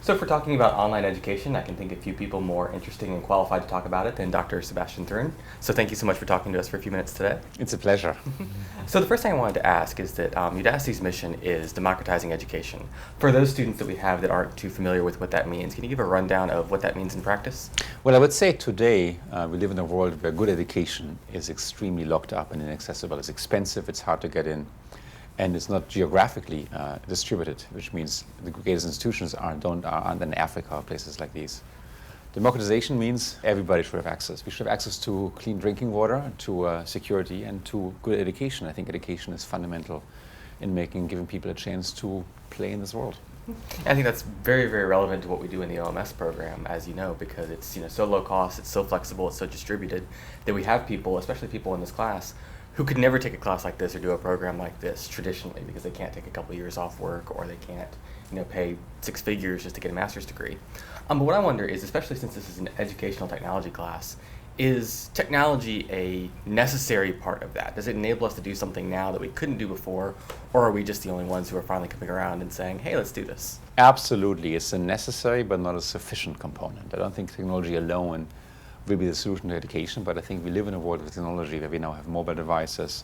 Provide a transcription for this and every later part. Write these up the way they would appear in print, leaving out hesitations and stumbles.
So if we're talking about online education, I can think of few people more interesting and qualified to talk about it than Dr. Sebastian Thrun. So thank you so much for talking to us for a few minutes today. It's a pleasure. So the first thing I wanted to ask is that Udacity's mission is democratizing education. For those students that we have that aren't too familiar with what that means, can you give a rundown of what that means in practice? Well, I would say today we live in a world where good education is extremely locked up and inaccessible. It's expensive, it's hard to get in, and it's not geographically distributed, which means the greatest institutions aren't in Africa or places like these. Democratization means everybody should have access. We should have access to clean drinking water, to security, and to good education. I think education is fundamental in giving people a chance to play in this world. I think that's very, very relevant to what we do in the OMS program, as you know, because it's so low cost, it's so flexible, it's so distributed that we have people, especially people in this class, who could never take a class like this or do a program like this traditionally because they can't take a couple of years off work or they can't pay 6 figures just to get a master's degree. But what I wonder is, especially since this is an educational technology class, is technology a necessary part of that? Does it enable us to do something now that we couldn't do before, or are we just the only ones who are finally coming around and saying, hey, let's do this? Absolutely. It's a necessary but not a sufficient component. I don't think technology alone will be the solution to education, but I think we live in a world of technology where we now have mobile devices,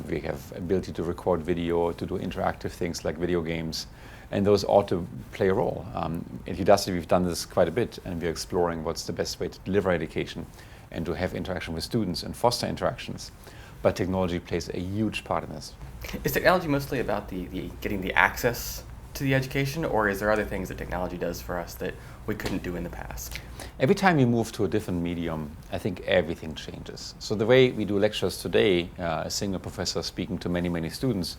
we have ability to record video, to do interactive things like video games, and those ought to play a role. At Udacity we've done this quite a bit, and we're exploring what's the best way to deliver education and to have interaction with students and foster interactions. But technology plays a huge part in this. Is technology mostly about the getting the access to the education, or is there other things that technology does for us that we couldn't do in the past? Every time you move to a different medium, I think everything changes. So the way we do lectures today, a single professor speaking to many, many students,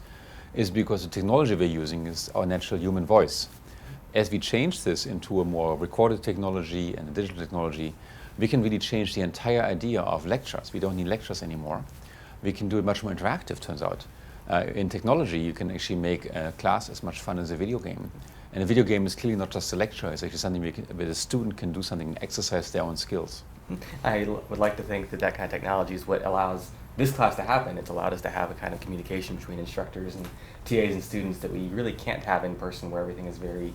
is because the technology we're using is our natural human voice. As we change this into a more recorded technology and a digital technology, we can really change the entire idea of lectures. We don't need lectures anymore. We can do it much more interactive, turns out. In technology, you can actually make a class as much fun as a video game. And a video game is clearly not just a lecture, it's actually something where the student can do something and exercise their own skills. I would like to think that kind of technology is what allows this class to happen. It's allowed us to have a kind of communication between instructors and TAs and students that we really can't have in person, where everything is very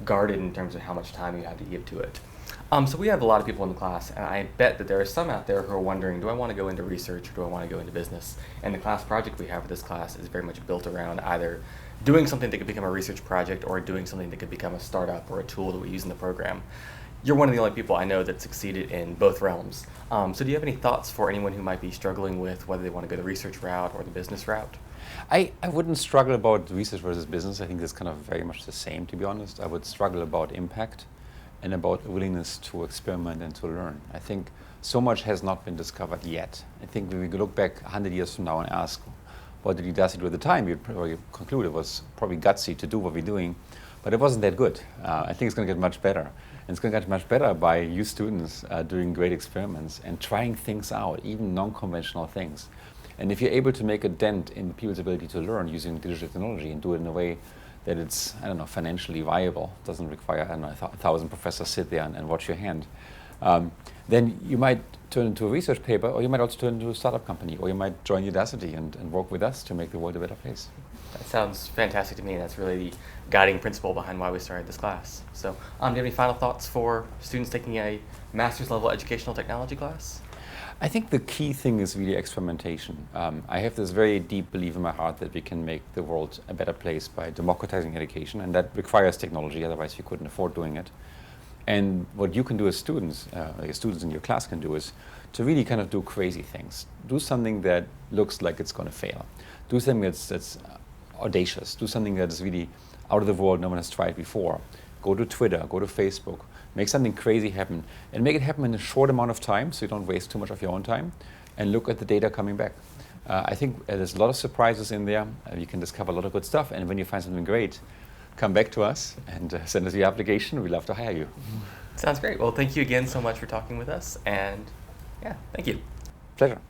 guarded in terms of how much time you have to give to it. So we have a lot of people in the class, and I bet that there are some out there who are wondering, do I want to go into research or do I want to go into business? And the class project we have for this class is very much built around either doing something that could become a research project or doing something that could become a startup or a tool that we use in the program. You're one of the only people I know that succeeded in both realms. So do you have any thoughts for anyone who might be struggling with whether they want to go the research route or the business route? I wouldn't struggle about research versus business. I think it's kind of very much the same, to be honest. I would struggle about impact and about willingness to experiment and to learn. I think so much has not been discovered yet. I think when we look back 100 years from now and ask, what did Udacity do at the time? You'd probably conclude it was probably gutsy to do what we're doing, but it wasn't that good. I think it's going to get much better. And it's going to get much better by you students doing great experiments and trying things out, even non-conventional things. And if you're able to make a dent in people's ability to learn using digital technology and do it in a way that it's, financially viable, doesn't require, 1,000 professors sit there and watch your hand, then you might turn into a research paper, or you might also turn into a startup company, or you might join Udacity and work with us to make the world a better place. That sounds fantastic to me. That's really the guiding principle behind why we started this class. So, do you have any final thoughts for students taking a master's level educational technology class? I think the key thing is really experimentation. I have this very deep belief in my heart that we can make the world a better place by democratizing education, and that requires technology, otherwise you couldn't afford doing it. And what you can do as students, students in your class can do, is to really kind of do crazy things. Do something that looks like it's going to fail. Do something that's audacious. Do something that is really out of the world, no one has tried before. Go to Twitter, go to Facebook, make something crazy happen, and make it happen in a short amount of time so you don't waste too much of your own time, and look at the data coming back. I think there's a lot of surprises in there. You can discover a lot of good stuff, and when you find something great, come back to us and send us your application. We'd love to hire you. Sounds great. Well, thank you again so much for talking with us, and yeah, thank you. Pleasure.